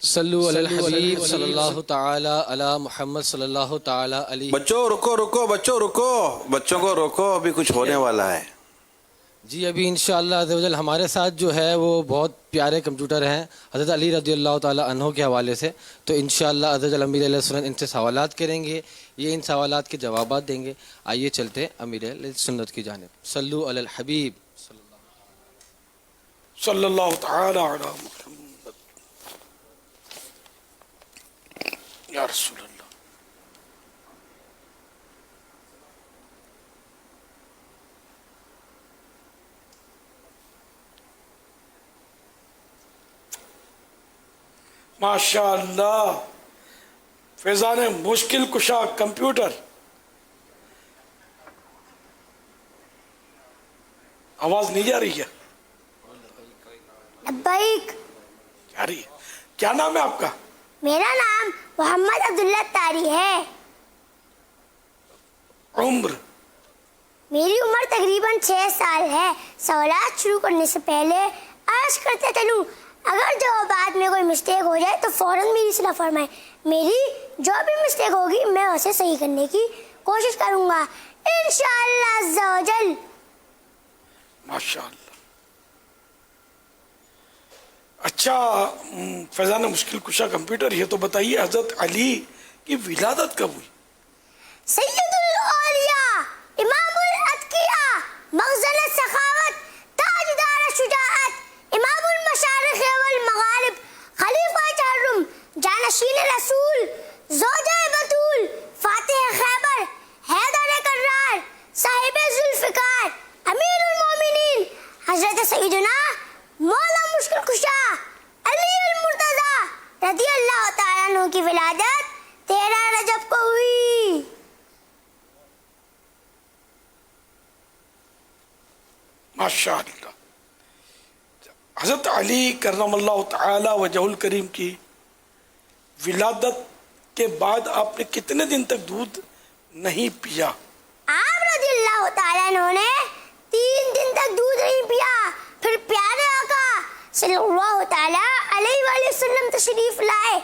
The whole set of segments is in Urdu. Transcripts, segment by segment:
صلو علی الحبیب صلی اللہ تعالی علی محمد صلی اللہ تعالی علیہ. بچوں بچوں کو روکو، ابھی کچھ ہونے والا ہے. جی ابھی انشاءاللہ عز و جل ہمارے ساتھ جو ہے وہ بہت پیارے کمپیوٹر ہیں حضرت علی رضی اللہ تعالی عنہ کے حوالے سے. تو انشاءاللہ عز و جل امیر علیہ سنت ان سے سوالات کریں گے، یہ ان سوالات کے جوابات دیں گے. آئیے چلتے ہیں امیر علیہ سنت کی جانب. صلو علی الحبیب صلی اللہ تعالی علی محمد یا رسول اللہ. ماشاء اللہ، فیضان مشکل کشا کمپیوٹر. آواز نہیں جا رہی ہے؟ لبیک. جا رہی ہے. کیا نام ہے آپ کا؟ میرا نام محمد عبداللہ طاری ہے. عمر؟ میری عمر تقریباً 6 سال ہے. سوالات شروع کرنے سے پہلے عرض کرتے چلوں، اگر جوابات میں کوئی مسٹیک ہو جائے تو فوراً میری اصلاح فرمائیں. میری جو بھی مسٹیک ہوگی میں اسے صحیح کرنے کی کوشش کروں گا انشاءاللہ عز و جل. ماشاء اللہ. اچھا فیضان مشکل کشا کمپیوٹر، یہ تو بتائیے حضرت علی کی ولادت کب ہوئی؟ سید الاولیاء، امام الاتقیاء، مخزن السخاوت، تاجدار الشجاعت، امام المشارق والمغارب، خلیفہ چہرم، جانشین رسول، زوجہ بطول، فاتح خیبر، حیدر کرار، صاحب ذوالفقار، امیر المومنین حضرت سیدنا مولا مشکل کشا علی المرتضی رضی اللہ تعالیٰ عنہ کی ولادت 13 رجب کو ہوئی. ماشاء اللہ. حضرت علی کرم اللہ تعالی وجہ الکریم کی ولادت کے بعد آپ نے کتنے دن تک دودھ نہیں پیا؟ آپ رضی اللہ تعالیٰ عنہ نے 3 دن تک دودھ نہیں پیا. پھر پیارے آقا صلی اللہ تعالیٰ علیہ وآلہ وسلم تشریف لائے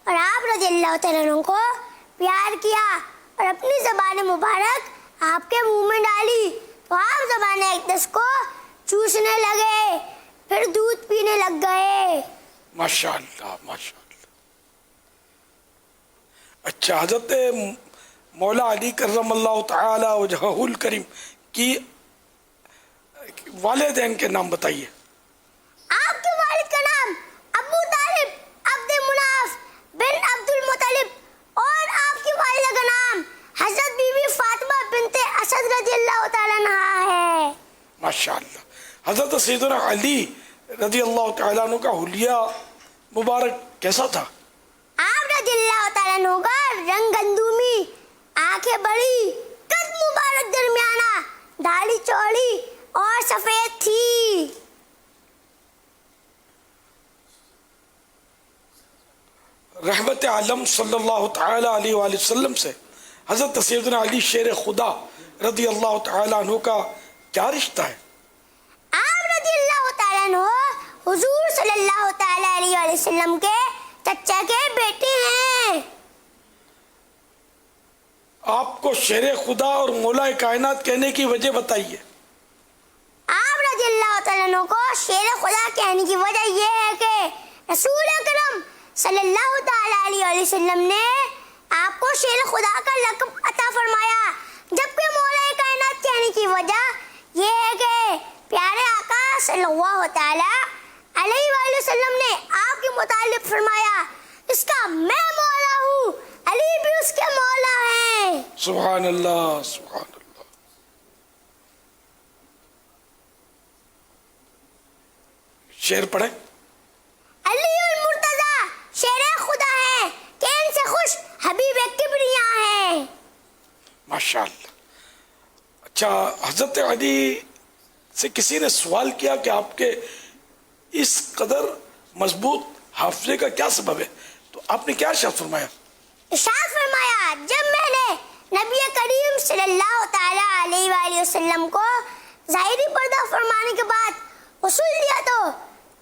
اور آپ رضی اللہ تعالیٰ عنہ کو پیار کیا اور اپنی زبان مبارک آپ کے منہ میں ڈالی تو آپ زبان اقدس کو چوسنے لگے، پھر دودھ پینے لگ گئے. ماشاء اللہ ماشاء اللہ. اچھا، حضرت مولا علی کرم اللہ تعالی وجہ الکریم کی والدین کے نام بتائیے. آپ کے والد کا نام ابو طالب عبد مناف بن عبد المطلب اور آپ کی والدہ کا نام حضرت بی بی فاطمہ بنت اسد رضی اللہ تعالیٰ عنہ ہے. ماشاء اللہ. حضرت سیدنا علی رضی اللہ تعالیٰ عنہ کا حلیہ مبارک کیسا تھا؟ آپ رضی اللہ تعالیٰ عنہ کا رنگ گندومی، آنکھیں بڑی، قد مبارک درمیانہ، داڑھی چوڑی اور سفید تھی. رحمت عالم صلی اللہ تعالی علیہ وآلہ وسلم سے حضرت سیدنا علی شیر خدا رضی اللہ تعالیٰ عنہ کا کیا رشتہ ہے؟ آپ رضی اللہ تعالیٰ عنہ حضور صلی اللہ تعالیٰ علیہ وآلہ وسلم کے چچا کے بیٹے ہیں. آپ کو شیر خدا اور مولا کائنات کہنے کی وجہ بتائیے. آپ رضی اللہ تعالیٰ عنہ کو شیر خدا کہنے کی وجہ یہ ہے کہ رسول اکرم صلی اللہ تعالیٰ علیہ وآلہ وسلم نے آپ کو شیر خدا کا لقب عطا فرمایا، جبکہ مولا کائنات کہنے کی وجہ یہ ہے کہ پیارے آقا صلی اللہ تعالیٰ علیہ وآلہ وسلم نے آپ کے متعلق فرمایا، اس کا میں مولا ہوں، علی بھی اس کے مولا ہیں. سبحان اللہ سبحان اللہ. شعر پڑھیں. علی المرتضی شیر خدا ہے کہ ان سے خوش حبیب کبریا ہیں. ماشاء اللہ. اچھا، حضرت علی سے کسی نے سوال کیا کہ آپ کے اس قدر مضبوط حافظے کا کیا سبب ہے، تو آپ نے کیا ارشاد فرمایا؟ ارشاد فرمایا، جب میں نے نبی کریم صلی اللہ تعالیٰ علیہ وآلہ وسلم کو ظاہری پردہ فرمانے کے بعد غسل دیا تو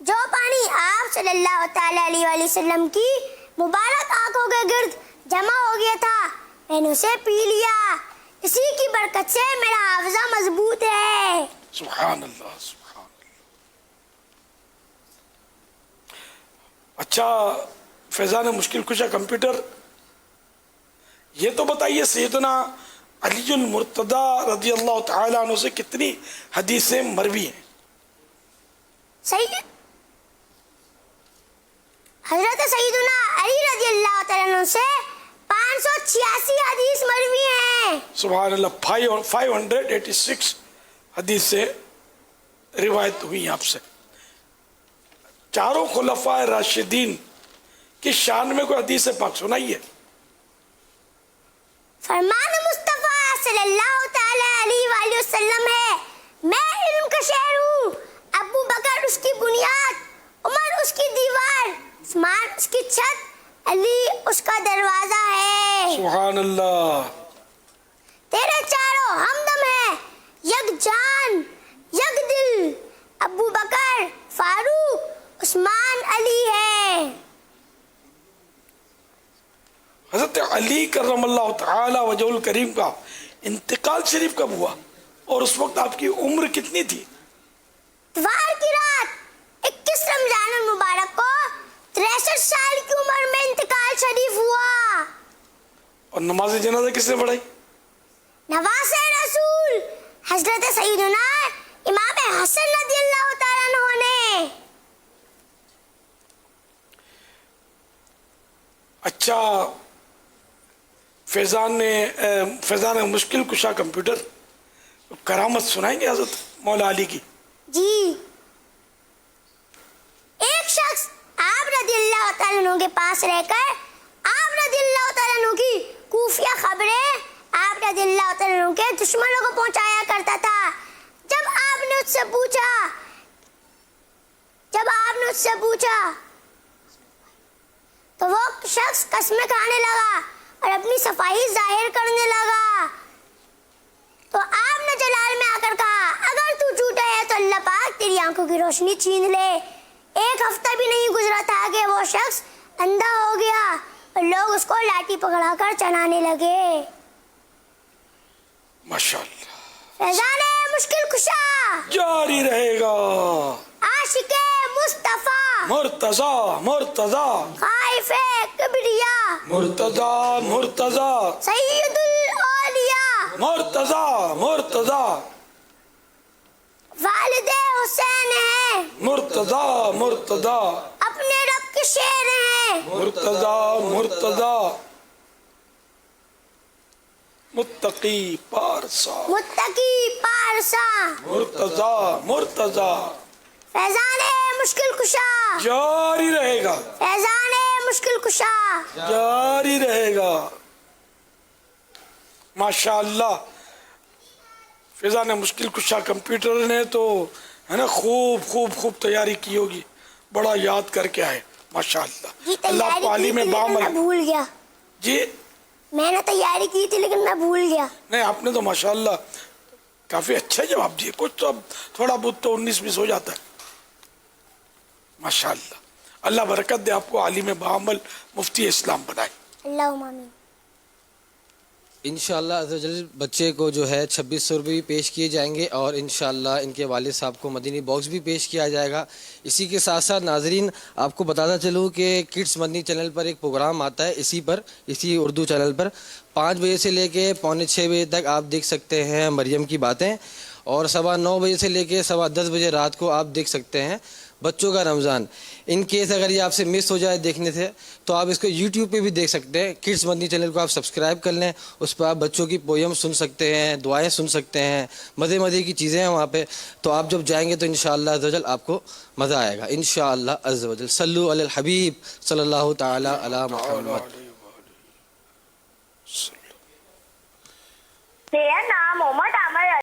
جو پانی آپ صلی اللہ تعالیٰ علیہ وآلہ وسلم کی مبارک آنکھوں کے گرد جمع ہو گیا تھا میں نے اسے پی لیا. اسی کی برکت سے میرا حافظہ مضبوط ہے. سبحان اللہ سبحان اللہ. اچھا فیضان مشکل کشا کمپیوٹر، یہ تو بتائیے سیدنا علی المرتضی رضی اللہ تعالیٰ عنہ سے کتنی حدیثیں مروی ہیں؟ صحیح ہے. حضرت سیدنا علی رضی اللہ تعالیٰ عنہ سے 586 حدیث مروی ہیں. سبحان اللہ. 586 حدیث سے روایت ہوئی آپ سے. چاروں خلفاء راشدین کی شان میں کوئی حدیث پاک سنائیے. فرمان مصطفیٰ صلی اللہ تعالیٰ علیہ وآلہ وسلم ہے، میں علم کا شہر ہوں، ابو بکر اس کی بنیاد، عمر اس کی دیوار، عثمان اس کی چھت، علی اس کا دروازہ ہے. سبحان اللہ. تیرے چاروں ہمدم ہیں، یک جان یک دل، ابو بکر فاروق عثمان علی ہے. حضرت علی کرم اللہ تعالی وجہ الکریم کا انتقال شریف کب ہوا اور اس وقت آپ کی عمر کتنی تھی؟ اتوار کی رات 21 رمضان المبارک کو 63 سال کی عمر میں انتقال شریف ہوا. اور نماز جنازہ کس نے پڑھائی؟ نواز رسول حضرت سیدنا امام حسن رضی اللہ تعالیٰ عنہ نے. اچھا فیضان مشکل کشا کمپیوٹر، کرامت سنائیں گے حضرت مولا علی کی؟ جی. ایک شخص آپ رضی اللہ تعالیٰ عنہ کے پاس رہ کر آپ رضی اللہ تعالیٰ عنہ کی خفیہ خبریں آپ رضی اللہ تعالیٰ عنہ کے دشمنوں کو پہنچایا کرتا تھا. جب آپ نے اس سے پوچھا تو وہ شخص قسمیں کھانے لگا اور اپنی صفائی ظاہر کرنے لگا. تو آپ نے جلال میں آ کر کہا، اگر تو جھوٹا ہے تو اللہ پاک تیری آنکھوں کی روشنی چھین لے. ایک ہفتہ بھی نہیں گزرا تھا کہ وہ شخص اندھا ہو گیا اور لوگ اس کو لاٹھی پکڑا کر چلانے لگے. ماشاءاللہ. فیضان مشکل کشا جاری رہے گا. عاشق مصطفیٰ مرتضی خائف کبریا مرتضی سید الاولیاء مرتضی والد حسین ہیں، مرتضی اپنے رب کے شیر ہیں. مرتضی متقی پارسا مرتضی. فیضان مشکل کشا جاری رہے گا. فیضان مشکل کشا جاری رہے گا. ماشاءاللہ. فیضان مشکل کشا کمپیوٹر نے تو ہے نا خوب تیاری کی ہوگی، بڑا یاد کر کے آئے. ماشاءاللہ. جی اللہ تیاری پالی کی میں تھی لیکن میں بھول گیا. جی میں نے تیاری کی تھی لیکن میں بھول گیا. نہیں، آپ نے تو ماشاءاللہ کافی اچھا جواب دیے. کچھ تو اب تھوڑا بہت تو 19-20 ہو جاتا ہے. ماشاءاللہ. اللہ برکت دے آپ کو، عالم بعمل مفتی اسلام بنائے. اللہم آمین. انشاءاللہ عز و جل بچے کو جو ہے 2600 روپے بھی پیش کیے جائیں گے اور انشاءاللہ ان کے والد صاحب کو مدنی باکس بھی پیش کیا جائے گا. اسی کے ساتھ ساتھ ناظرین آپ کو بتاتا چلوں کہ کڈس مدنی چینل پر ایک پروگرام آتا ہے اسی اردو چینل پر 5 بجے سے لے کے 5:45 بجے تک آپ دیکھ سکتے ہیں مریم کی باتیں، اور 9:15 بجے سے لے کے 10:15 بجے رات کو آپ دیکھ سکتے ہیں بچوں کا رمضان. ان کیس اگر یہ آپ سے مس ہو جائے دیکھنے سے تو آپ اس کو یوٹیوب پہ بھی دیکھ سکتے ہیں. کڈس مدنی چینل کو آپ سبسکرائب کر لیں، اس پہ آپ بچوں کی پویم سن سکتے ہیں، دعائیں سن سکتے ہیں، مزے کی چیزیں ہیں وہاں پہ. تو آپ جب جائیں گے تو انشاءاللہ عز و جل آپ کو مزہ آئے گا انشاءاللہ عز و جل. صلو علی الحبیب صلی اللہ تعالی علی محمد. میرا نام محمد عامر